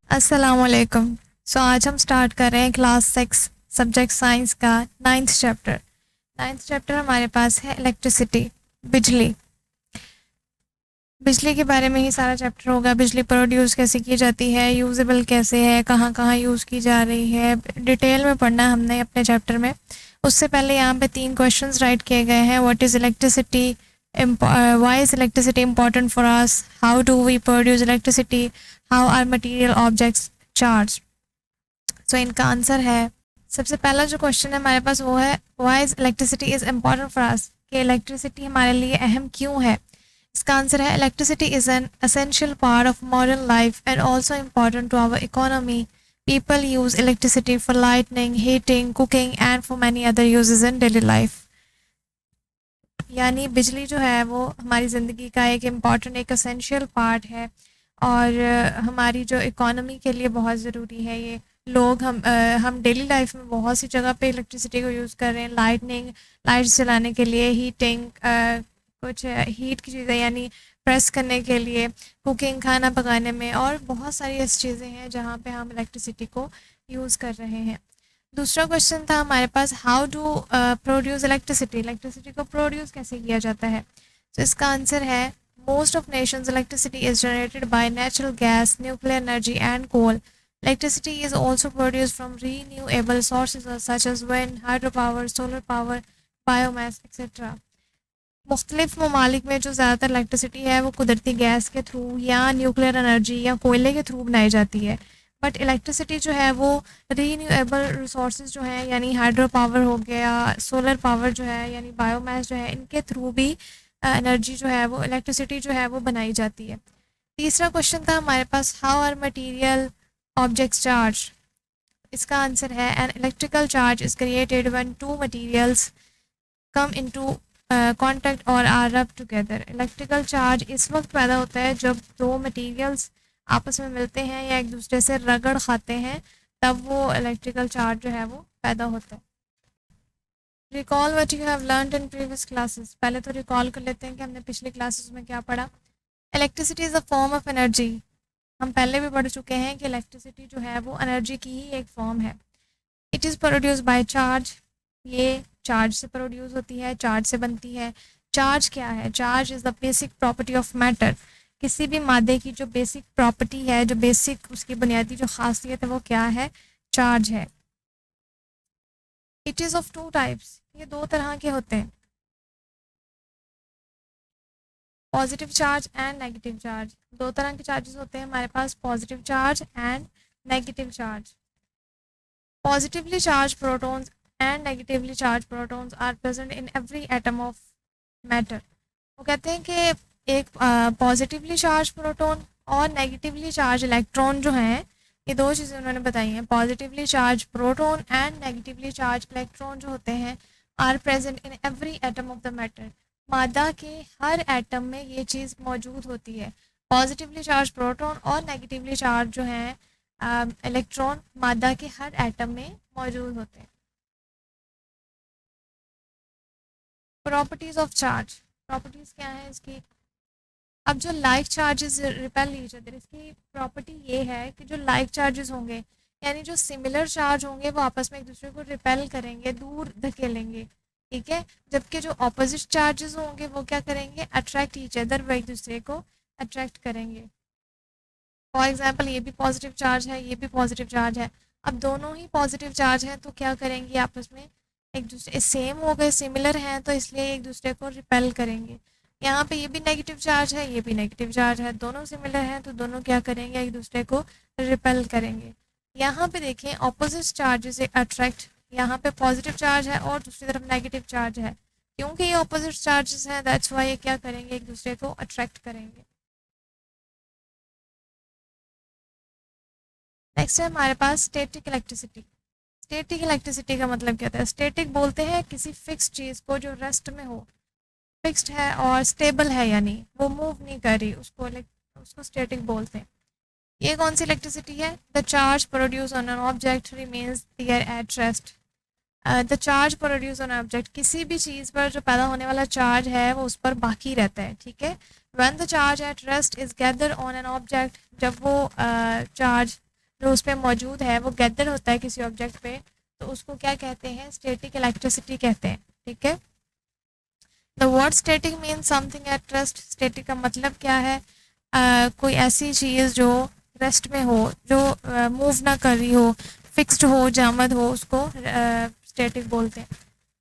अस्सलामुअलैकुम। आज हम स्टार्ट कर रहे हैं क्लास 6 सब्जेक्ट साइंस का 9th चैप्टर। 9th चैप्टर हमारे पास है इलेक्ट्रिसिटी, बिजली। बिजली के बारे में ही सारा चैप्टर होगा। बिजली प्रोड्यूस कैसे की जाती है, यूजेबल कैसे है, कहाँ कहाँ यूज़ की जा रही है, डिटेल में पढ़ना है हमने अपने चैप्टर में। उससे पहले यहाँ पे 3 क्वेश्चंस राइट किए गए हैं। What is electricity, why is electricity important for us, how do we produce electricity, how are material objects charge. इनका आंसर है, सबसे पहला जो क्वेश्चन है हमारे पास वो है why is electricity is important for अस, कि इलेक्ट्रिसिटी हमारे लिए अहम क्यों है। इसका आंसर है electricity is an essential part of modern life and also important to our economy. People use electricity for lightning, heating, cooking and for many other uses in daily life. यानी बिजली जो है वो हमारी ज़िंदगी का एक इम्पॉर्टेंट, एक असेंशियल पार्ट है और हमारी जो इकोनॉमी के लिए बहुत ज़रूरी है। ये लोग हम डेली लाइफ में बहुत सी जगह पे इलेक्ट्रिसिटी को यूज़ कर रहे हैं, लाइट्स जलाने के लिए, हीटिंग, कुछ हीट की चीज़ें यानी प्रेस करने के लिए, कुकिंग, खाना पकाने में, और बहुत सारी ऐसी चीज़ें हैं जहाँ पे हम इलेक्ट्रिसिटी को यूज़ कर रहे हैं। दूसरा क्वेश्चन था हमारे पास, how to produce electricity, electricity को प्रोड्यूस कैसे किया जाता है। इसका आंसर है, most of nations electricity is generated by natural gas, nuclear energy and coal. Electricity is also produce from renewable sources such as wind, hydro power, solar power, biomass etcetera. मुख्तलिफ ममालिक में जो ज़्यादातर इलेक्ट्रिसिटी है वो कुदरती gas के through या न्यूक्लियर एनर्जी या कोयले के थ्रू बनाई जाती है। बट इलेक्ट्रिसिटी जो है वो रीन्यूएबल रिसोर्सेज जो हैं, यानी हाइड्रो पावर हो गया, सोलर पावर जो है, यानी बायोमास जो है, इनके थ्रू भी एनर्जी जो है वो, इलेक्ट्रिसिटी जो है वो बनाई जाती है। तीसरा क्वेश्चन था हमारे पास, how are material objects charge. इसका आंसर है, an electrical charge is created when two materials come into contact or are rub together. Electrical charge इस वक्त पैदा होता है जब दो मटीरियल्स आपस में मिलते हैं या एक दूसरे से रगड़ खाते हैं, तब वो इलेक्ट्रिकल चार्ज जो है वो पैदा होता है। Recall what you have learned in previous classes. पहले तो रिकॉल कर लेते हैं कि हमने पिछली क्लासेस में क्या पढ़ा। Electricity is a form of energy. हम पहले भी पढ़ चुके हैं कि इलेक्ट्रिसिटी जो है वो एनर्जी की ही एक फॉर्म है। It is produce by charge. ये चार्ज से प्रोड्यूस होती है, चार्ज से बनती है। चार्ज क्या है? Charge is the basic property of matter. किसी भी मादे की जो बेसिक प्रॉपर्टी है, जो बेसिक उसकी बुनियादी जो खासियत है, वो क्या है? चार्ज है। It is of two types. ये दो तरह के होते हैं, positive charge and negative charge. दो तरह के चार्जेस होते हैं हमारे पास, positive charge and negative charge. Positively charge protons and negatively charge protons are present in every atom of matter. वो कहते हैं कि एक पॉजिटिवली चार्ज प्रोटॉन और नेगेटिवली चार्ज इलेक्ट्रॉन जो हैं, ये दो चीज़ें उन्होंने बताई हैं। Positively charge proton and negatively charge electron जो होते हैं are present in every atom of the matter. मादा के हर एटम में ये चीज़ मौजूद होती है। पॉजिटिवली चार्ज प्रोटॉन और नेगेटिवली चार्ज जो हैं इलेक्ट्रॉन मादा के हर एटम में मौजूद होते हैं। प्रॉपर्टीज़ ऑफ चार्ज, प्रॉपर्टीज़ क्या है इसकी। अब जो like charges repel each other, इसकी प्रॉपर्टी ये है कि जो लाइक चार्जेस होंगे, यानी जो सिमिलर चार्ज होंगे, वो आपस में एक दूसरे को रिपेल करेंगे, दूर धकेलेंगे, ठीक है। जबकि जो ऑपोजिट चार्जेस होंगे वो क्या करेंगे? अट्रैक्ट ईच अदर, वो एक दूसरे को अट्रैक्ट करेंगे। फॉर एग्जाम्पल, ये भी पॉजिटिव चार्ज है, ये भी पॉजिटिव चार्ज है। अब दोनों ही पॉजिटिव चार्ज हैं तो क्या करेंगे? आपस में एक दूसरे सेम हो गए, सिमिलर हैं, तो इसलिए एक दूसरे को रिपेल करेंगे। यहाँ पे ये भी नेगेटिव चार्ज है, ये भी नेगेटिव चार्ज है, दोनों सिमिलर हैं तो दोनों क्या करेंगे? एक दूसरे को रिपेल करेंगे। यहाँ पे देखें, ऑपोजिट चार्ज से अट्रैक्ट, यहाँ पे पॉजिटिव चार्ज है और दूसरी तरफ नेगेटिव चार्ज है। क्योंकि ये ऑपोजिट चार्जेस हैं, दैट्स वाई ये क्या करेंगे? एक दूसरे को अट्रैक्ट करेंगे। नेक्स्ट है हमारे पास स्टैटिक इलेक्ट्रिसिटी। स्टैटिक इलेक्ट्रिसिटी का मतलब क्या होता है? स्टैटिक बोलते हैं किसी फिक्स चीज़ को जो रेस्ट में हो, फिक्स्ड है और स्टेबल है, यानी वो मूव नहीं कर रही, उसको स्टैटिक बोलते हैं। ये कौन सी इलेक्ट्रिसिटी है? The charge produce on an object remains there at rest. The charge produce on object, किसी भी चीज़ पर जो पैदा होने वाला चार्ज है वो उस पर बाकी रहता है, ठीक है। When the charge at rest is gather on an object, जब वो चार्ज जो उस पर मौजूद है वो गैदर होता है किसी ऑब्जेक्ट पे, तो उसको क्या कहते हैं, स्टैटिक इलेक्ट्रिसिटी कहते हैं। ठीक है, the word static mean something at rest. Static का मतलब क्या है, कोई ऐसी चीज़ जो रेस्ट में हो, जो मूव ना कर रही हो, फिक्स्ड हो, जामद हो, उसको स्टैटिक बोलते हैं।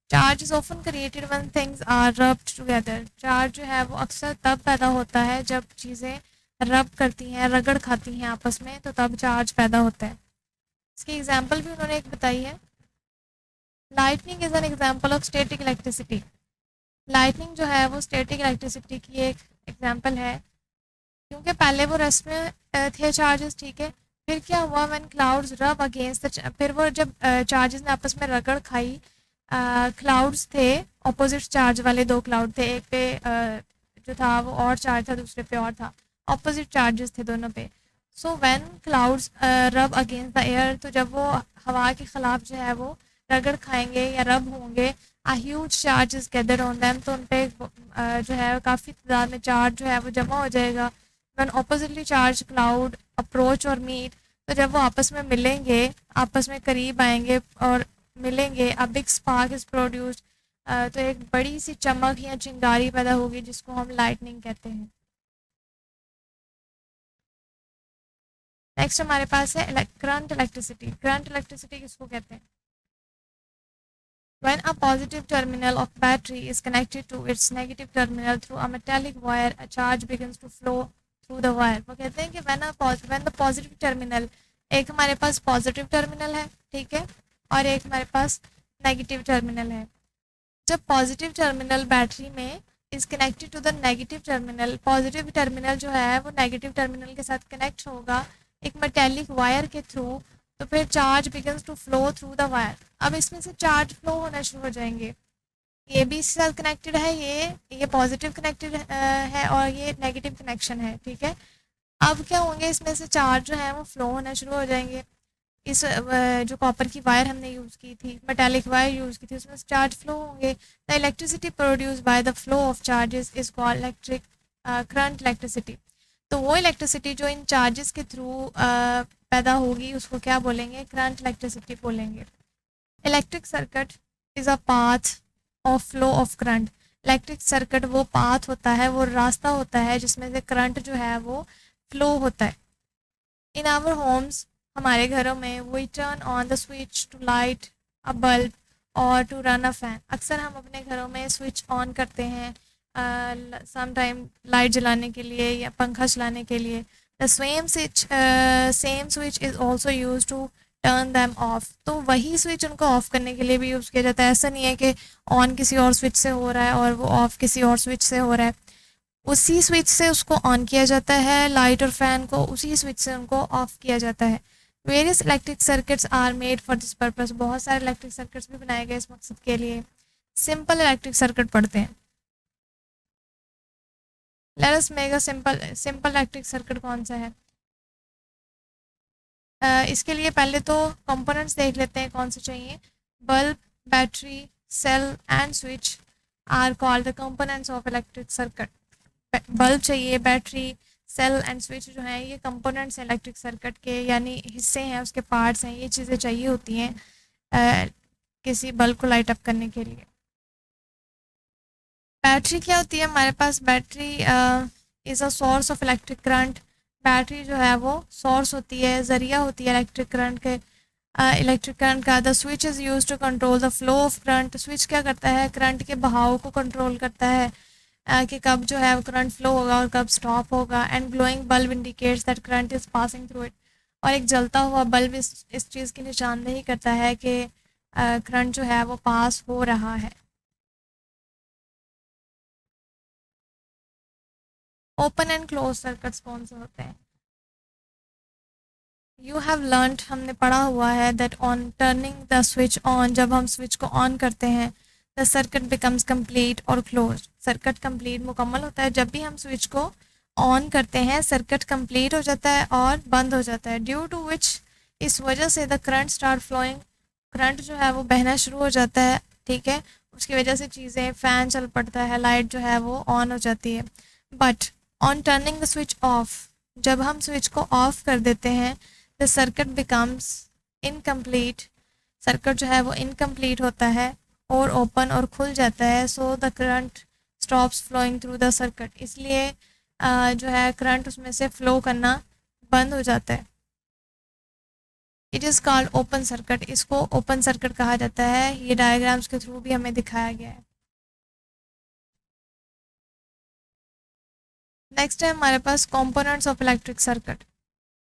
Charge is often created when things are rubbed together. Charge जो है वो अक्सर तब पैदा होता है जब चीज़ें रब करती हैं, रगड़ खाती हैं आपस में, तो तब चार्ज पैदा होता है। इसकी एग्जांपल भी उन्होंने एक बताई है, lightning is an example of static electricity. Lightning जो है वो स्टैटिक इलेक्ट्रिसिटी की एक एग्जांपल है, क्योंकि पहले वो रेस्ट में थे चार्जेस, ठीक है। फिर क्या हुआ, व्हेन क्लाउड्स रब अगेंस्ट द, फिर वो जब चार्जेस ने आपस में रगड़ खाई, क्लाउड्स थे ऑपोजिट चार्ज वाले, दो क्लाउड थे, एक पे जो था वो और चार्ज था, दूसरे पे और था, ऑपोजिट चार्जेस थे दोनों पे। सो व्हेन क्लाउड्स रब अगेंस्ट द एयर, तो जब वो हवा के खिलाफ जो है वो रगड़ खाएंगे या रब होंगे, a huge charge is gathered on them, तो उन पे जो है काफ़ी तादाद में चार्ज जो है वो जमा हो जाएगा। when oppositely charged cloud approach और meet, तो जब वो आपस में मिलेंगे, आपस में करीब आएंगे और मिलेंगे, a big spark is produced, तो एक बड़ी सी चमक या चिंगारी पैदा होगी जिसको हम लाइटनिंग कहते हैं। नेक्स्ट हमारे पास है करंट इलेक्ट्रिसिटी। करंट इलेक्ट्रिसिटी किसको कहते हैं? When a positive terminal of battery is connected to its negative terminal through a metallic wire, a charge begins to flow through the wire. वो कहते हैं कि when the positive terminal, एक हमारे पास पॉजिटिव टर्मिनल है, ठीक है, और एक हमारे पास नेगेटिव टर्मिनल है। जब पॉजिटिव टर्मिनल बैटरी में is connected to the negative terminal, positive terminal जो है वो नेगेटिव टर्मिनल के साथ कनेक्ट होगा एक मेटेलिक वायर के थ्रू, तो फिर charge begins to flow through the wire. अब इसमें से चार्ज फ्लो होना शुरू हो जाएंगे। ये भी इसके साथ कनेक्टेड है, ये पॉजिटिव कनेक्टेड है और ये नेगेटिव कनेक्शन है, ठीक है। अब क्या होंगे, इसमें से चार्ज जो है वो फ्लो होना शुरू हो जाएंगे। इस जो कॉपर की वायर हमने यूज़ की थी, मेटालिक वायर यूज़ की थी, उसमें से चार्ज फ्लो होंगे। The electricity produce by the flow of charges is called electric current electricity. तो वो इलेक्ट्रिसिटी जो इन चार्जेस के थ्रू पैदा होगी उसको क्या बोलेंगे? करंट इलेक्ट्रिसिटी बोलेंगे। Electric circuit is a path of flow of current. Electric circuit वो पाथ होता है, वो रास्ता होता है जिसमें से करंट जो है वो फ्लो होता है। इन आवर होम्स, हमारे घरों में, we turn on the switch to light a bulb or to run a fan. अक्सर हम अपने घरों में स्विच ऑन करते हैं सम टाइम लाइट जलाने के लिए या पंखा चलाने के लिए। The same switch is also use to turn them off. तो वही स्विच उनको ऑफ करने के लिए भी यूज़ किया जाता है। ऐसा नहीं है कि ऑन किसी और स्विच से हो रहा है और वो ऑफ किसी और स्विच से हो रहा है। उसी स्विच से उसको ऑन किया जाता है, लाइट और फैन को उसी स्विच से उनको ऑफ किया जाता है। Various electric circuits are made for this purpose. बहुत सारे इलेक्ट्रिक सर्किट्स भी बनाए गए इस मकसद के लिए। सिंपल इलेक्ट्रिक सर्किट पढ़ते हैं। Let us make a simple electric circuit कौन सा है? इसके लिए पहले तो कंपोनेंट्स देख लेते हैं कौन से चाहिए। Bulb, battery, cell and switch are called the components of electric circuit. Bulb चाहिए, बैटरी, सेल एंड स्विच जो हैं ये कंपोनेंट्स हैं इलेक्ट्रिक सर्किट के, यानी हिस्से हैं, उसके पार्ट्स हैं। ये चीज़ें चाहिए होती हैं किसी बल्ब को लाइट अप करने के लिए। बैटरी क्या होती है हमारे पास? Battery is a source of electric current. Battery जो है वो सोर्स होती है, ज़रिया होती है इलेक्ट्रिक करंट के, इलेक्ट्रिक करंट का। The switch is use to control the flow of current. Switch क्या करता है? करंट के बहाव को कंट्रोल करता है कि कब जो है करंट फ्लो होगा और कब स्टॉप होगा। And glowing bulb indicates that current is passing through it. और एक जलता हुआ बल्ब इस चीज़ की निशानदेही करता है कि करंट जो है वो पास हो रहा है। ओपन एंड क्लोज सर्किट्स कौन से होते हैं? यू हैव लर्नड, हमने पढ़ा हुआ है, that on turning the switch on, जब हम स्विच को ऑन करते हैं, द सर्किट बिकम्स कंप्लीट और क्लोज। सर्किट कंप्लीट मुकम्मल होता है। जब भी हम स्विच को ऑन करते हैं सर्किट कंप्लीट हो जाता है और बंद हो जाता है। ड्यू टू विच, इस वजह से, the current start flowing, current जो है वो बहना शुरू हो जाता है, ठीक है। उसकी वजह से चीज़ें, फ़ैन चल पड़ता है, लाइट जो है वो ऑन हो जाती है। But on turning the switch off, जब हम स्विच को ऑफ कर देते हैं, the circuit becomes incomplete, circuit जो है वो इनकम्प्लीट होता है, और ओपन और खुल जाता है, so the current stops flowing through the circuit, इसलिए जो है करंट उसमें से फ्लो करना बंद हो जाता है। It is called open circuit, इसको ओपन सर्किट कहा जाता है। ये डायग्राम्स के थ्रू भी हमें दिखाया गया है। नेक्स्ट है हमारे पास कंपोनेंट्स ऑफ इलेक्ट्रिक सर्किट।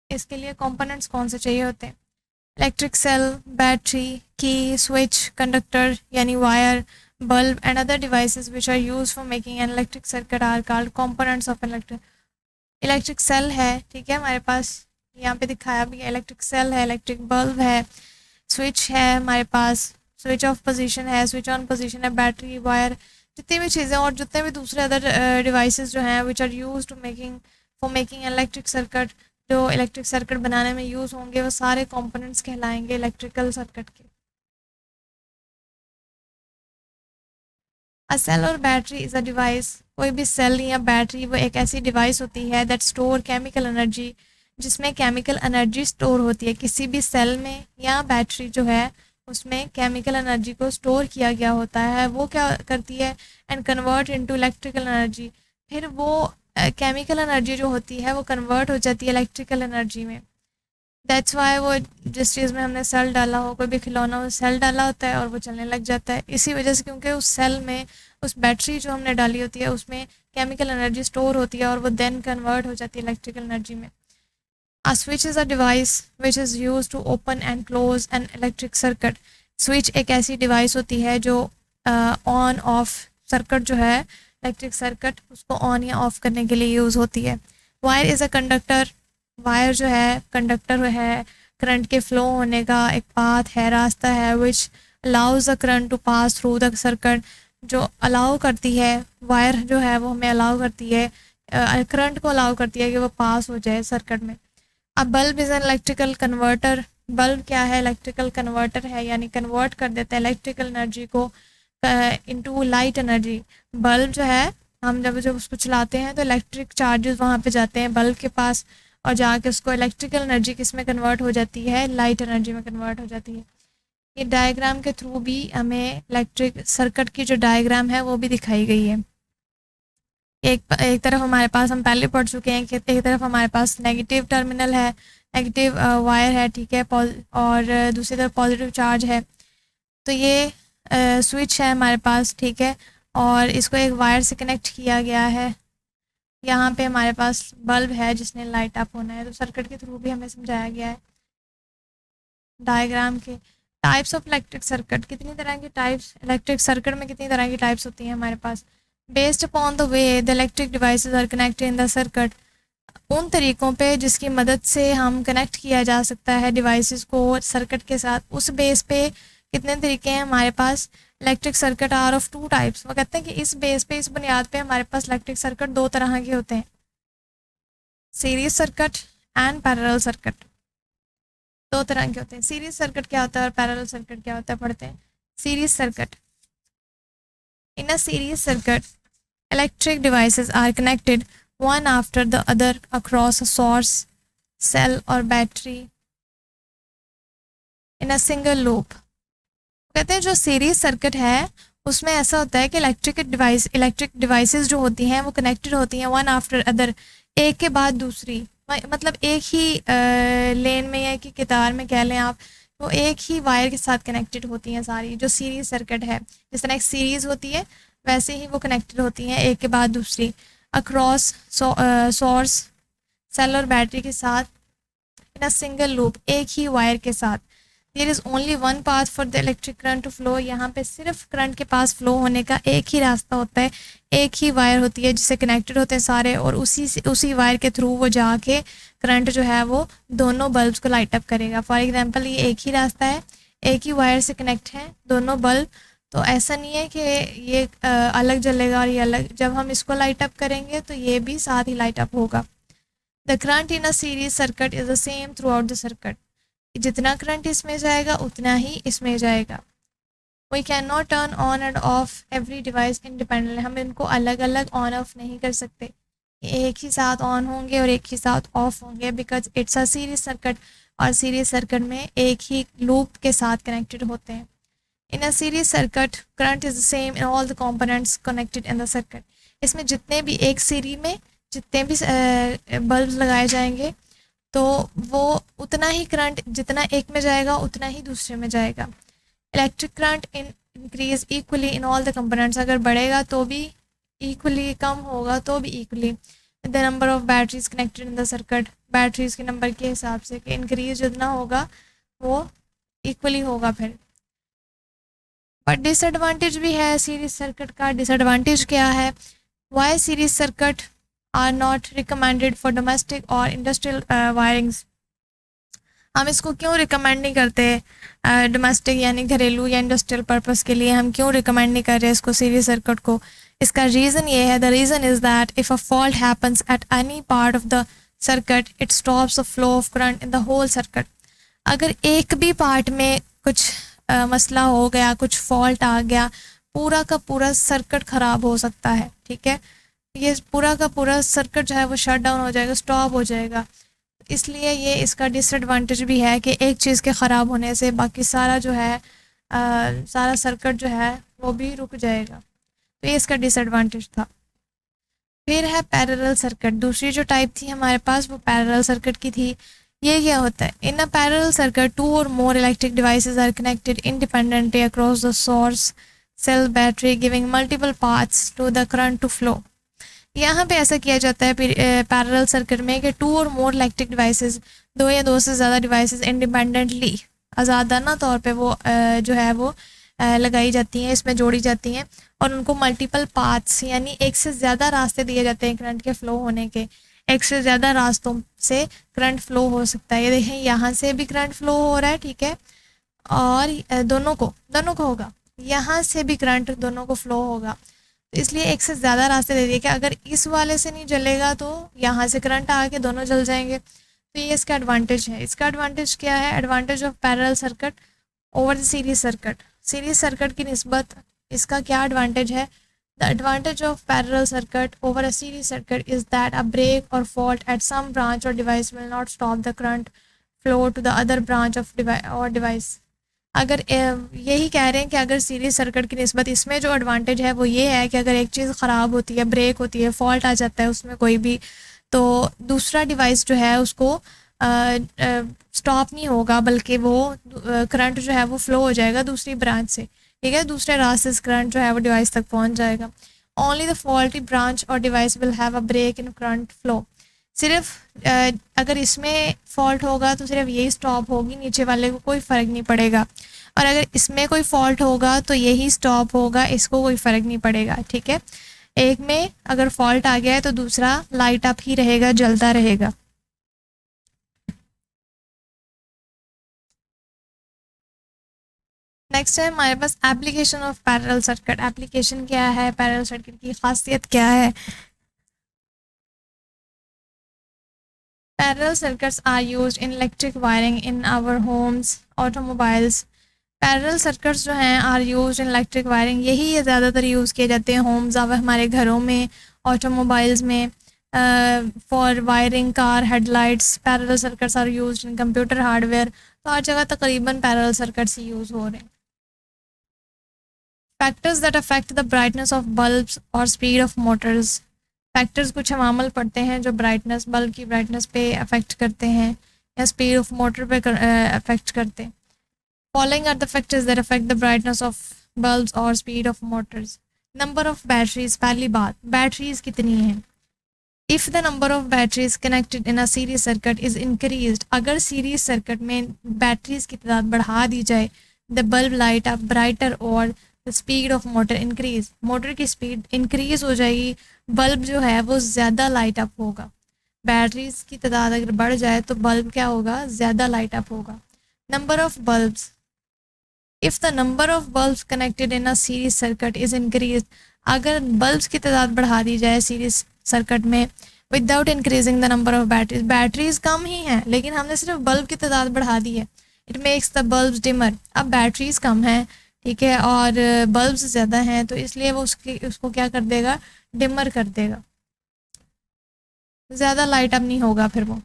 इसके लिए कंपोनेंट्स कौन से चाहिए होते हैं? Electric cell, battery, key, switch, conductor यानी wire, bulb and other devices which are use for making an electric circuit are called components of electric cell है, ठीक है, हमारे पास यहाँ पे दिखाया भी है। इलेक्ट्रिक सेल है, इलेक्ट्रिक बल्ब है, स्विच है हमारे पास, स्विच ऑफ पोजीशन है, स्विच ऑन पोजीशन है, बैटरी, वायर, जितनी भी चीज़ें और जितने भी दूसरे अदर डिवाइसेस जो हैं which are use to making for making electric circuit, जो इलेक्ट्रिक सर्किट बनाने में यूज़ होंगे, वो सारे कंपोनेंट्स कहलाएंगे इलेक्ट्रिकल सर्किट के। अ सेल और बैटरी इज़ अ डिवाइस, कोई भी सेल या बैटरी वो एक ऐसी डिवाइस होती है दैट स्टोर केमिकल एनर्जी, जिसमें केमिकल एनर्जी स्टोर होती है। किसी भी सेल में या बैटरी जो है उसमें केमिकल एनर्जी को स्टोर किया गया होता है, वो क्या करती है, and convert into electrical energy, फिर वो केमिकल एनर्जी जो होती है वो कन्वर्ट हो जाती है इलेक्ट्रिकल एनर्जी में। दैट्स वाई वो जिस चीज़ में हमने सेल डाला हो, कोई भी खिलौना हो, सेल डाला होता है और वो चलने लग जाता है, इसी वजह से, क्योंकि उस सेल में उस बैटरी जो हमने डाली होती है उसमें केमिकल एनर्जी स्टोर होती है और वो देन कन्वर्ट हो जाती है इलेक्ट्रिकल एनर्जी में। A switch is a device which is used to open and close an electric circuit. Switch एक ऐसी डिवाइस होती है जो ऑन ऑफ सर्किट जो है इलेक्ट्रिक सर्किट उसको ऑन या ऑफ करने के लिए यूज़ होती है। Wire is a conductor, wire जो है कंडक्टर है, करंट के फ्लो होने का एक पाथ है, रास्ता है, which allows the current to pass through the circuit, जो अलाउ करती है, वायर जो है वो हमें अलाउ करती है, करंट को अलाउ करती है कि वो पास हो जाए सर्किट में। अब bulb is an electrical converter, bulb क्या है, इलेक्ट्रिकल कन्वर्टर है, यानी कन्वर्ट कर देता है इलेक्ट्रिकल एनर्जी को इनटू लाइट एनर्जी। बल्ब जो है हम जब उसको चलाते हैं तो इलेक्ट्रिक चार्जेस वहाँ पे जाते हैं बल्ब के पास और जाके उसको इलेक्ट्रिकल एनर्जी किस में कन्वर्ट हो जाती है, लाइट एनर्जी में कन्वर्ट हो जाती है। ये डायग्राम के थ्रू भी हमें इलेक्ट्रिक सर्किट की जो डायग्राम है वो भी दिखाई गई है। एक तरफ हमारे पास, हम पहले पढ़ चुके हैं कि एक तरफ हमारे पास नेगेटिव टर्मिनल है, नेगेटिव वायर है, ठीक है, और दूसरी तरफ पॉजिटिव चार्ज है। तो ये स्विच है हमारे पास, ठीक है, और इसको एक वायर से कनेक्ट किया गया है। यहाँ पे हमारे पास बल्ब है जिसने लाइट अप होना है, तो सर्किट के थ्रू भी हमें समझाया गया है डायग्राम के। टाइप्स ऑफ इलेक्ट्रिक सर्किट, कितनी तरह की टाइप्स, इलेक्ट्रिक सर्किट में कितनी तरह की टाइप्स होती हैं हमारे पास। Based upon the way the electric devices are connected in the circuit, उन तरीक़ों पे जिसकी मदद से हम कनेक्ट किया जा सकता है डिवाइसेस को सर्किट के साथ, उस बेस पे कितने तरीके हैं हमारे पास। Electric circuit are of two types, वो कहते हैं कि इस बेस पे, इस बुनियाद पे हमारे पास इलेक्ट्रिक सर्किट दो तरह के होते हैं, series circuit and parallel circuit, दो तरह के होते हैं। सीरीज सर्किट क्या होता है और पैरेलल सर्किट क्या होता है, पढ़ते हैं। Series circuit, in a series circuit electric devices are connected one after the other across a source, cell or battery in a single loop। कहते हैं जो सीरीज सर्किट है उसमें ऐसा होता है कि इलेक्ट्रिक डिवाइसेस जो होती हैं वो कनेक्टेड होती हैं वन आफ्टर अदर, एक के बाद दूसरी, मतलब एक ही लेन में या एक ही कतार में कह लें आप, वो एक ही वायर के साथ कनेक्टेड होती हैं सारी जो सीरीज सर्किट है। जिस तरह एक सीरीज़ होती है वैसे ही वो कनेक्टेड होती हैं एक के बाद दूसरी, अक्रॉस सोर्स, सेल और बैटरी के साथ, इन अ सिंगल लूप, एक ही वायर के साथ। There is only one path for the electric current to flow, यहाँ पे सिर्फ करंट के पास फ्लो होने का एक ही रास्ता होता है, एक ही वायर होती है जिससे कनेक्टेड होते हैं सारे, और उसी वायर के थ्रू वो जाके करंट जो है वो दोनों बल्ब्स को लाइट अप करेगा। फॉर एग्जांपल ये एक ही रास्ता है, एक ही वायर से कनेक्ट हैं दोनों बल्ब, तो ऐसा नहीं है कि ये अलग जलेगा और ये अलग, जब हम इसको लाइट अप करेंगे तो ये भी साथ ही लाइट अप होगा। The current in a series circuit is the same throughout the circuit, जितना करंट इसमें जाएगा उतना ही इसमें जाएगा। We can not turn on and off every device independently, हम इनको अलग अलग ऑन ऑफ नहीं कर सकते, एक ही साथ ऑन होंगे और एक ही साथ ऑफ होंगे, because it's a series circuit. और सीरीज सर्किट में एक ही लूप के साथ कनेक्टेड होते हैं। In a series circuit current is the same in all the components connected in the circuit. इसमें जितने भी एक सीरीज में जितने भी बल्ब लगाए जाएंगे तो वो उतना ही करंट जितना एक में जाएगा उतना ही दूसरे में जाएगा। Electric current increase equally in all the components, अगर बढ़ेगा तो भी इक्वली, कम होगा तो भी equally. The number of batteries connected in the circuit, batteries के नंबर के हिसाब से कि इंक्रीज जितना होगा वो इक्वली होगा फिर। बट डिसएडवांटेज भी है सीरीज सर्किट का। डिसएडवांटेज क्या है? Why series circuit are not recommended for domestic or industrial wirings. हम इसको क्यों रिकमेंड नहीं करते डोमेस्टिक यानी घरेलू या इंडस्ट्रियल पर्पस के लिए, हम क्यों रिकमेंड नहीं कर रहे इसको सीरीज सर्किट को? इसका रीज़न ये है, the reason is that if a fault happens at any part of the circuit it stops the flow of current in the whole circuit. अगर एक भी पार्ट में कुछ मसला हो गया, कुछ फॉल्ट आ गया, पूरा का पूरा सर्किट ख़राब हो सकता है। ठीक है, ये पूरा का पूरा सर्किट जो है वो शट डाउन हो जाएगा, स्टॉप हो जाएगा। इसलिए ये इसका डिसएडवांटेज भी है कि एक चीज़ के ख़राब होने से बाकी सारा जो है सारा सर्किट जो है वो भी रुक जाएगा। तो ये इसका डिसएडवांटेज था। फिर है पैरेलल सर्किट। दूसरी जो टाइप थी हमारे पास वो पैरेलल सर्किट की थी। ये क्या होता है? In a parallel circuit two or more electric devices are connected independently across the source cell battery giving multiple paths to the current to flow. यहाँ पे ऐसा किया जाता है पैरेलल सर्किट में कि to or more electric devices, दो या दो से ज़्यादा डिवाइसेस इंडिपेंडेंटली आज़ादाना तौर पे वो जो है वो लगाई जाती हैं, इसमें जोड़ी जाती हैं और उनको मल्टीपल पाथ्स यानी एक से ज़्यादा रास्ते दिए जाते हैं करंट के फ़्लो होने के। एक से ज़्यादा रास्तों से करंट फ़्लो हो सकता है। ये देखें, यहाँ से भी करंट फ़्लो हो रहा है, ठीक है, और दोनों को होगा, यहाँ से भी करंट दोनों को फ़्लो होगा। तो इसलिए एक से ज़्यादा रास्ते दे दिए कि अगर इस वाले से नहीं जलेगा तो यहाँ से करंट आके दोनों जल जाएंगे। तो ये इसका एडवांटेज है। इसका एडवांटेज क्या है? Advantage of parallel circuit over the series circuit. Series circuit की निस्बत इसका क्या एडवांटेज है? The advantage of parallel circuit over a series circuit is that a break or fault at some branch or device will not stop the current flow to the other branch of device. अगर यही कह रहे हैं कि अगर series circuit की निस्बत इसमें जो एडवांटेज है वो ये है कि अगर एक चीज़ ख़राब होती है, ब्रेक होती है, फॉल्ट आ जाता है उसमें कोई भी, तो दूसरा डिवाइस जो है उसको स्टॉप नहीं होगा, बल्कि वो करंट जो है वो फ़्लो हो जाएगा दूसरी ब्रांच से। ठीक है, दूसरे रास्ते से करंट जो है वो डिवाइस तक पहुंच जाएगा। Only the faulty branch or device will have a break in current flow. सिर्फ अगर इसमें फॉल्ट होगा तो सिर्फ यही स्टॉप होगी, नीचे वाले को कोई फ़र्क नहीं पड़ेगा। और अगर इसमें कोई फॉल्ट होगा तो यही स्टॉप होगा, इसको कोई फ़र्क नहीं पड़ेगा। ठीक है, एक में अगर फॉल्ट आ गया है तो दूसरा लाइट अप ही रहेगा, जलता रहेगा। नेक्स्ट है हमारे पास application of parallel circuit. Application क्या है? पैरेलल सर्किट की खासियत क्या है? Parallel circuits are used in electric wiring in our homes, automobiles. Parallel circuits जो हैं are use in electric wiring, यही ये ज़्यादातर यूज़ किए जाते हैं होम्स और हमारे घरों में, ऑटोमोबाइल्स में, for wiring car headlights. Parallel circuits are use in computer hardware. तो हर जगह तकरीबन पैरेलल सर्किट्स ही यूज़ हो रहे हैं। Factors that affect the brightness of bulbs और स्पीड ऑफ मोटर्स। फैक्टर्स कुछ हम अमल पढ़ते हैं जो ब्राइटनेस, बल्ब की ब्राइटनेस पे अफेक्ट करते हैं या स्पीड ऑफ मोटर पे अफेक्ट करते हैं। Following are the factors that affect the brightness of bulbs और speed of motors. Number of batteries. पहली बात, बैटरीज कितनी हैं? If the number of batteries connected in a series circuit is increased, अगर series circuit में batteries की तादाद बढ़ा दी जाए, the bulb light up brighter और the speed of motor increase, motor की स्पीड इंक्रीज हो जाएगी, बल्ब जो है वो ज़्यादा लाइट अप होगा। बैटरीज की तादाद अगर बढ़ जाए तो बल्ब क्या होगा? ज़्यादा लाइट अप होगा। Number of bulbs. If the number of bulbs connected in a series circuit is increase, अगर बल्ब्स की तादाद बढ़ा दी जाए सीरीज सर्किट में without increasing the number of batteries, batteries कम ही हैं लेकिन हमने सिर्फ बल्ब की तादाद बढ़ा दी है, it makes the bulbs dimmer. अब बैटरीज कम हैं, ठीक है, और बल्ब्स ज़्यादा हैं, तो इसलिए वो उसको क्या कर देगा? डिमर कर देगा, ज़्यादा लाइट अप नहीं होगा फिर वो।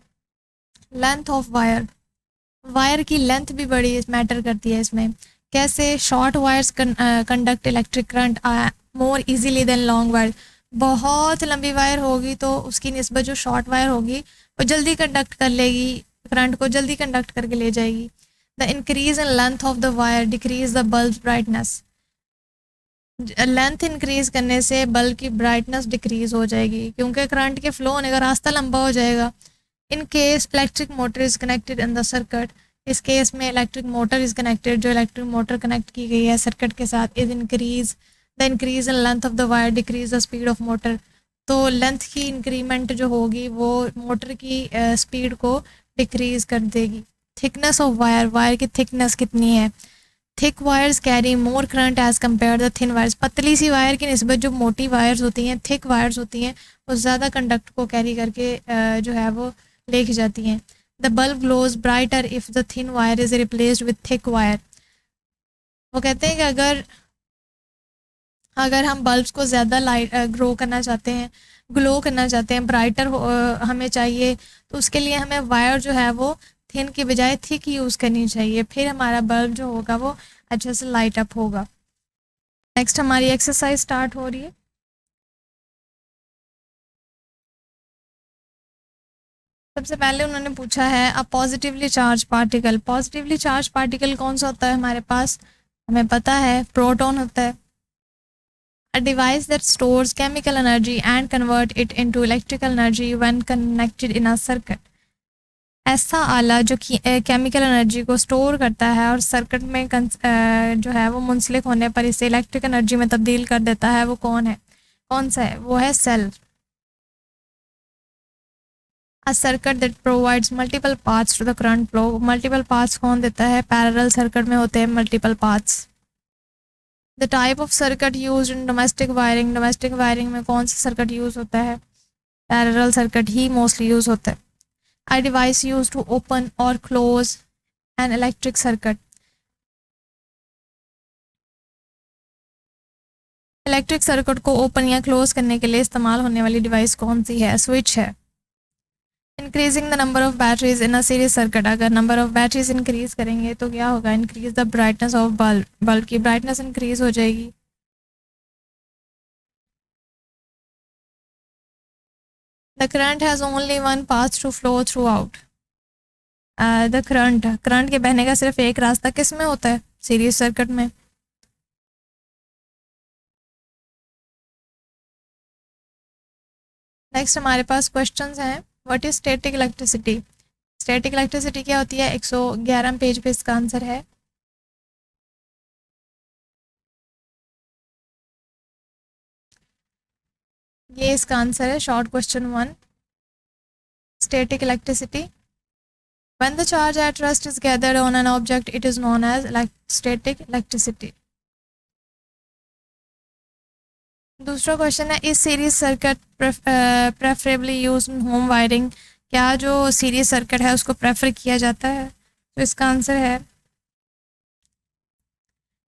Length of wire. वायर की लेंथ भी बड़ी मैटर करती है इसमें। कैसे? Short wires conduct electric current more easily than long wire. बहुत लंबी वायर होगी तो उसकी निस्बत जो शॉर्ट वायर होगी वो जल्दी कंडक्ट कर लेगी, करंट को जल्दी कंडक्ट करके ले जाएगी। The increase in length of the wire decrease the bulb brightness. Length increase करने से बल्ब की ब्राइटनेस डिक्रीज हो जाएगी क्योंकि करंट के फ्लो होने का रास्ता लंबा हो जाएगा। In case electric motor is connected in the circuit, इस केस में इलेक्ट्रिक मोटर इज कनेक्टेड, जो इलेक्ट्रिक मोटर कनेक्ट की गई है सर्किट के साथ, is increase the increase in length of the wire decrease the speed of motor. तो length की इंक्रीमेंट जो होगी वो मोटर की स्पीड को डिक्रीज कर देगी। थिकनेस ऑफ वायर, वायर की थिकनेस कितनी है? Thick wires carry more current as compare the thin wires. पतली सी वायर की निस्बत जो मोटी वायर्स होती हैं, थिक वायर्स होती हैं, वो ज़्यादा कंडक्ट को कैरी करके जो है वो लेके जाती हैं। The bulb glows brighter if the thin wire is replaced with thick wire. वो कहते हैं कि अगर अगर हम बल्ब्स को ज़्यादा लाइट ग्लो करना चाहते हैं, ब्राइटर हमें चाहिए, तो उसके लिए हमें वायर जो है वो थिन की बजाय थिक यूज़ करनी चाहिए, फिर हमारा बल्ब जो होगा वो अच्छे से लाइट अप होगा। नेक्स्ट हमारी एक्सरसाइज स्टार्ट हो रही है। सबसे पहले उन्होंने पूछा है a positively charge particle. Positively charge particle कौन सा होता है हमारे पास? हमें पता है प्रोटॉन होता है। A device that stores chemical energy and convert it into electrical energy when connected in a circuit। ऐसा आला जो कि केमिकल एनर्जी को स्टोर करता है और सर्किट में जो है वो मुंसलिक होने पर इसे इलेक्ट्रिक एनर्जी में तब्दील कर देता है, वो कौन है? कौन सा है? वो है cell. A circuit that provides multiple paths to the current flow। Multiple paths कौन देता है? पैरेलल सर्किट में होते हैं multiple paths. The type of circuit use in domestic wiring. Domestic wiring में कौन सा सर्किट यूज होता है? पैरेलल सर्किट ही मोस्टली यूज होता है। आई डिवाइस यूज टू ओपन और close N electric circuit. Electric circuit को ओपन या क्लोज करने के लिए इस्तेमाल होने वाली डिवाइस कौन सी है? स्विच है। Increasing the number of batteries in a series circuit. अगर नंबर ऑफ बैटरीज इंक्रीज करेंगे तो क्या होगा? Increase the brightness of bulb. Bulb की ब्राइटनेस इंक्रीज हो जाएगी। The current has only one path to flow throughout. द current के बहने का सिर्फ एक रास्ता किस में होता है? सीरीज सर्किट में। नेक्स्ट हमारे पास क्वेश्चंस हैं। What is static electricity? Static electricity क्या होती है? 111 पेज पे इसका आंसर है। ये इसका आंसर है, short question 1। Static electricity, when the charge at rest is gathered on an object it is known as static electricity। दूसरा क्वेश्चन है, इस series circuit preferably use in home wiring. क्या जो सीरीज सर्किट है उसको prefer किया जाता है? तो इसका आंसर है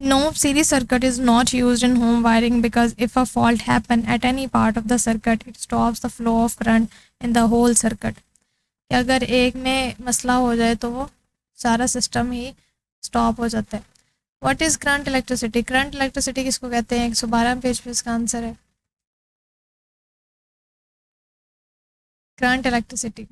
no, series circuit is not used in home wiring because if a fault happen at any part of the circuit it stops the flow of current in the whole circuit। कि अगर एक में मसला हो जाए तो वो सारा सिस्टम ही स्टॉप हो जाता है। What is current electricity? Current electricity किसको कहते हैं? 112 पेज पे इसका आंसर है। करंट इलेक्ट्रिसिटी,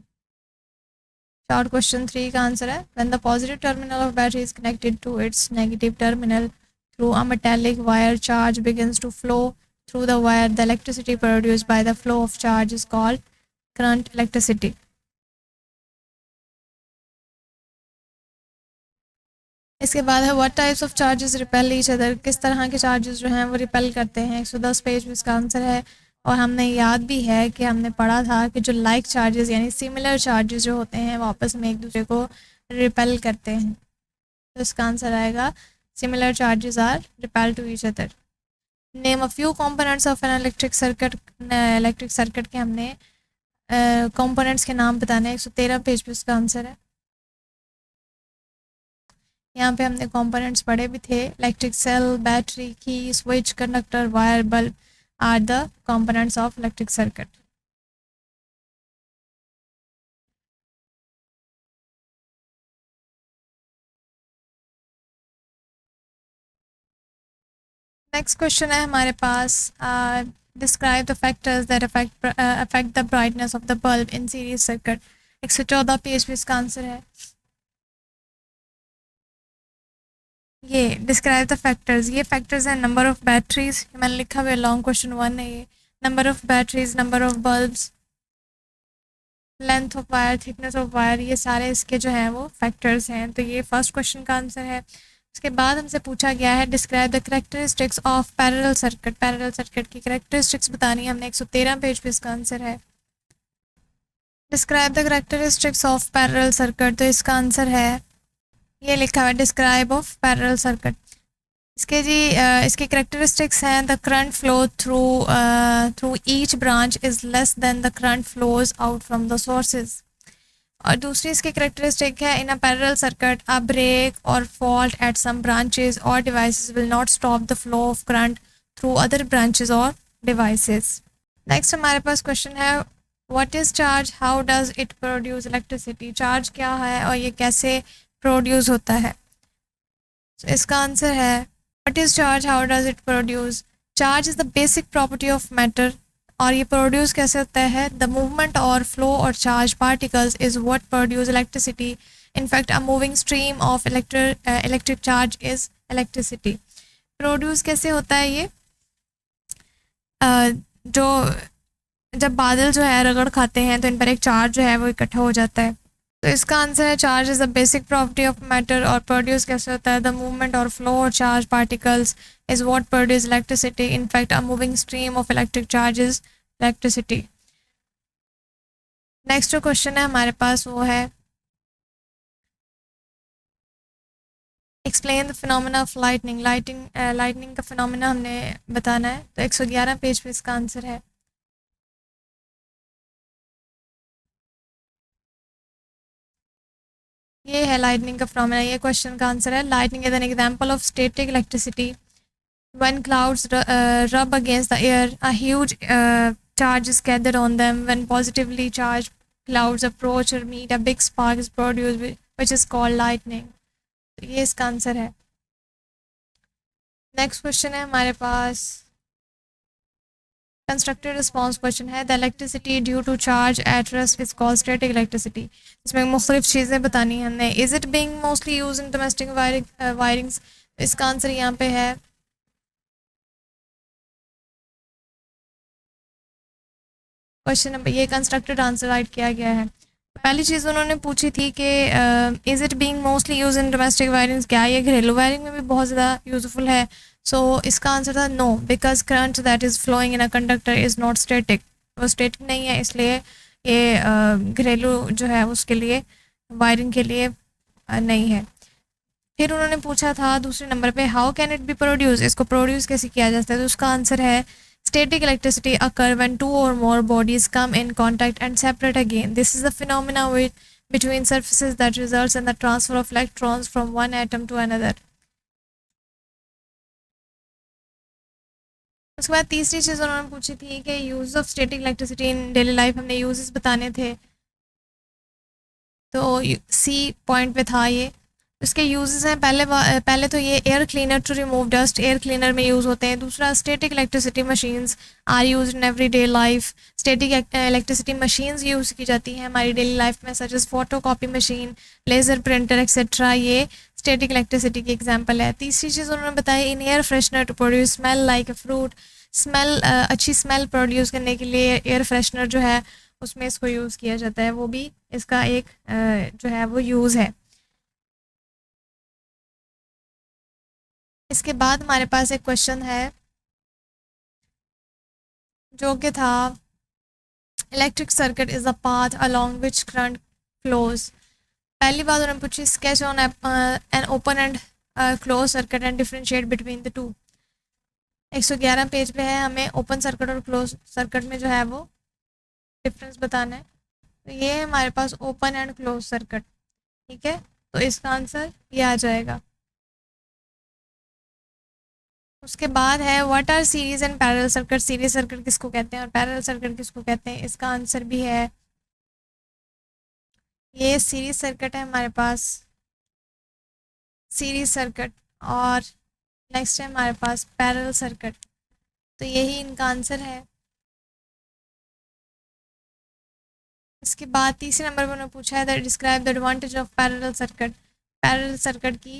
शॉर्ट क्वेश्चन 3 का आंसर है when the positive terminal of battery is connected to its negative terminal through a metallic wire charge begins to flow through the wire the electricity produced by the flow of charge is called current electricity. इसके बाद है what types of charges repel each other. किस तरह के charges जो हैं वो repel करते हैं? 110 पेज में इसका आंसर है। और हमने याद भी है कि हमने पढ़ा था कि जो लाइक चार्जेस यानी सिमिलर चार्जेस जो होते हैं वो आपस में एक दूसरे को रिपेल करते हैं, तो इसका आंसर आएगा similar charges are repel to each other. Name a few components of an electric circuit. Electric circuit के हमने कंपोनेंट्स के नाम बताने हैं। 113 पेज पे इसका आंसर है। यहाँ पे हमने कंपोनेंट्स पढ़े भी थे। Electric cell, battery, key, switch, conductor, wire, bulb are the components of electric circuit. Next question है हमारे पास, describe the factors that affect the brightness of the bulb in series circuit. 114 page पे इसका answer है। ये describe the factors, ये factors हैं number of batteries, मैंने लिखा हुआ है लॉन्ग क्वेश्चन 1 है ये। Number of batteries, number of bulbs, length of wire, thickness of wire, ये सारे इसके जो हैं वो फैक्टर्स हैं। तो ये फर्स्ट क्वेश्चन का आंसर है। उसके बाद हमसे पूछा गया है describe the characteristics of parallel circuit. Parallel circuit की करेक्टरिस्टिक्स बतानी है हमने, 113 पेज पे इसका आंसर है। Describe the characteristics of parallel circuit, तो इसका आंसर है ये लिखा हुआ है डिस्क्राइब ऑफ पैरेलल सर्किट। इसके जी इसके करेक्टरिस्टिक्स हैं the current flow through each branch is less than the current flows out from the sources. और दूसरी इसकी करेक्टरिस्टिक है in a parallel circuit a break or fault at some branches or devices will not stop the flow of current through other branches or devices. Next हमारे पास question है what is charge, how does it produce electricity. Charge क्या है और ये कैसे produce होता है। तो इसका आंसर है what is charge, how does it produce. Charge is the basic property of matter, और ये प्रोड्यूस कैसे होता है, द मूवमेंट और फ्लो और charge particles is what produce electricity. In fact a moving stream of electric charge is electricity. Produce कैसे होता है ये, जो जब बादल जो है रगड़ खाते हैं तो इन पर एक चार्ज जो है वो इकट्ठा हो जाता है। तो इसका आंसर है charge is the basic property of matter, और प्रोड्यूस कैसे होता है, द मूवमेंट और फ्लो और charge particles is what produce electricity. In fact a moving stream of electric charge is electricity. Next जो क्वेश्चन है हमारे पास वो है explain the phenomena of lightning. Lightning का फिनोमेना हमने बताना है, तो 111 पेज पे इसका आंसर है। ये है लाइटनिंग का फिनोमेना, ये क्वेश्चन का आंसर है। Lightning is an example of static electricity when clouds rub against the air, a huge charge is gathered on them. When positively charged clouds approach or meet, a big spark is produced, which is called lightning. तो ये इसका answer है। Next question है हमारे पास constructed response question है, the electricity due to charge at rest is called static electricity. इसमें मुख्तलिफ चीज़ें बतानी है हमने। Is it being mostly use in domestic wirings, इसका आंसर यहाँ पे है क्वेश्चन नंबर, ये कंस्ट्रक्टेड आंसर राइट किया गया है। पहली चीज़ उन्होंने पूछी थी कि is it being mostly use in domestic wirings, क्या ये घरेलू वायरिंग में भी बहुत ज़्यादा यूजफुल है। सो इसका आंसर था no, because current that is flowing in a conductor is not static, वो स्टैटिक नहीं है, इसलिए ये घरेलू जो है उसके लिए वायरिंग के लिए नहीं है। फिर उन्होंने पूछा था दूसरे नंबर पे how can it be produce, इसको प्रोड्यूस कैसे किया जाता है। तो उसका आंसर है static electricity occur when two or more bodies come in contact and separate again. This is the phenomena between surfaces that results in the transfer of electrons from one atom to another. उसके बाद तीसरी चीज़ उन्होंने पूछी थी कि use of static electricity in daily life, हमने uses बताने थे। तो सी पॉइंट पे था ये। इसके यूजेस हैं, पहले तो ये air cleaner to remove dust, air cleaner में यूज़ होते हैं। दूसरा static electricity machines are use in every day life, static electricity machines use की जाती हैं हमारी डेली लाइफ में, such as photocopy machine, laser printer etcetera, ये स्टैटिक इलेक्ट्रिसिटी की एग्जाम्पल है। तीसरी चीज़ उन्होंने बताई in air freshener to produce smell like a fruit, smell अच्छी स्मेल प्रोड्यूस करने के लिए एयर फ्रेशनर जो है उसमें इसको यूज़ किया जाता है, वो भी इसका एक जो है वो यूज़ है। इसके बाद हमारे पास एक क्वेश्चन है जो कि था electric circuit is a path along which current flows. पहली बात उन्होंने पूछी sketch on an open and close circuit and differentiate between the two. 111 page पे है, हमें ओपन सर्किट और क्लोज सर्किट में जो है वो डिफरेंस बताना है। तो ये है हमारे पास ओपन एंड क्लोज सर्किट, ठीक है, तो इसका आंसर ये आ जाएगा। उसके बाद है what R series and parallel circuit, series circuit किसको कहते हैं और पैरेलल सर्किट किसको कहते हैं, इसका आंसर भी है ये सीरीज सर्किट है हमारे पास, सीरीज सर्किट और नेक्स्ट है हमारे पास पैरेलल सर्किट, तो यही इनका आंसर है। इसके बाद तीसरे नंबर पर उन्होंने पूछा है that describe the advantage of parallel circuit. Parallel circuit की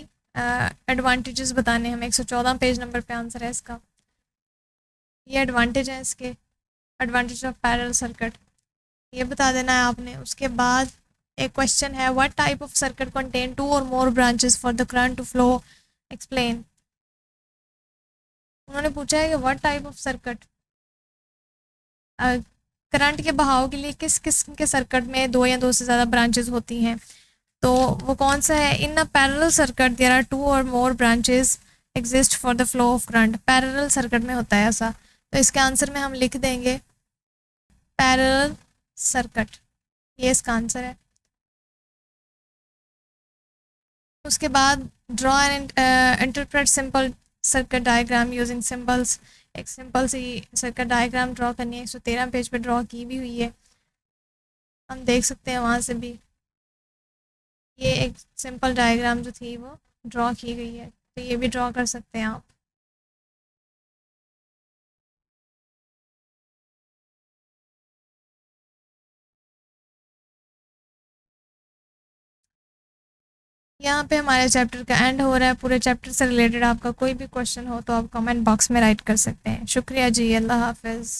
एडवांटेजेस बताने हमें। 114 पेज नंबर पे आंसर है इसका। ये एडवांटेज है इसके, एडवांटेज ऑफ पैरेलल सर्किट, ये बता देना है आपने। उसके बाद एक क्वेश्चन है what type of circuit contain 2 or more branches for the current to flow, explain. उन्होंने पूछा है कि what type of circuit, current के बहाव के लिए किस किस्म के सर्किट में 2 या 2 से ज़्यादा ब्रांचेस होती हैं, तो वो कौन सा है। In a parallel circuit there are 2 or more branches exist for the flow of current. Parallel circuit में होता है ऐसा, तो इसके आंसर में हम लिख देंगे पैरेलल सर्किट, ये इसका आंसर है। उसके बाद draw and interpret simple circuit diagram using symbols. एक सिंपल सी सर्किट डायग्राम ड्रॉ करनी है, 113 पेज पे ड्रॉ की भी हुई है, हम देख सकते हैं वहाँ से भी। ये एक सिंपल डायग्राम जो थी वो ड्रॉ की गई है, तो ये भी ड्रॉ कर सकते हैं आप। यहाँ पे हमारे चैप्टर का एंड हो रहा है। पूरे चैप्टर से रिलेटेड आपका कोई भी क्वेश्चन हो तो आप कमेंट बॉक्स में राइट कर सकते हैं। शुक्रिया जी, अल्लाह हाफिज़।